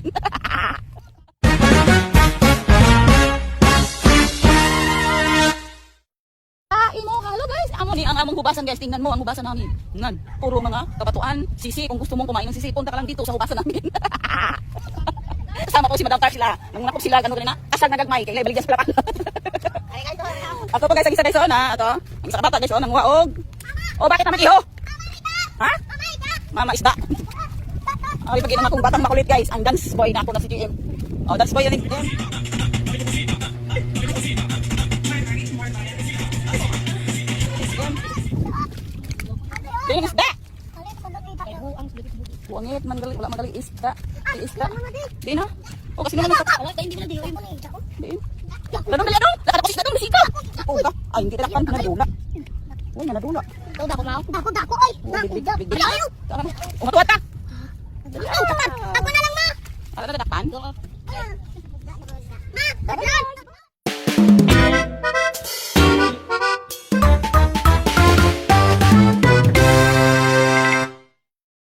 namin. Imo, hello guys. Amo ni ang among hubasan guys. Tingnan mo ang hubasan namin. Ngan, puro mga kabatuan, sisi. Kung gusto mong kumain ng sisi, punta ka lang dito sa hubasan namin. Kasama ko si Madam Tarsila. Nung nakop sila gano na, kasag nagagmay kay Lebel Jas Plapan. Ato pa guys, ang isa guys on ha, ato. Ang isa ka bata guys on, ang waog. O bakit naman iho? Ha? Mama isda. Ay pag inang akong batang makulit guys, ang dance boy na ako na si GM. O dance boy yan GM. Tingin isda. Buangit man gali, wala magali isda. Isda. Di na. O kasi naman Wala hindi mo na diyo mo ni. Di. Ladong dali adong. Lakad ako isda dong bisika. O ka. Ay hindi talakan na nadula. Uy na nadula. Dako mau. Dako ay. Big. O matuwa ta.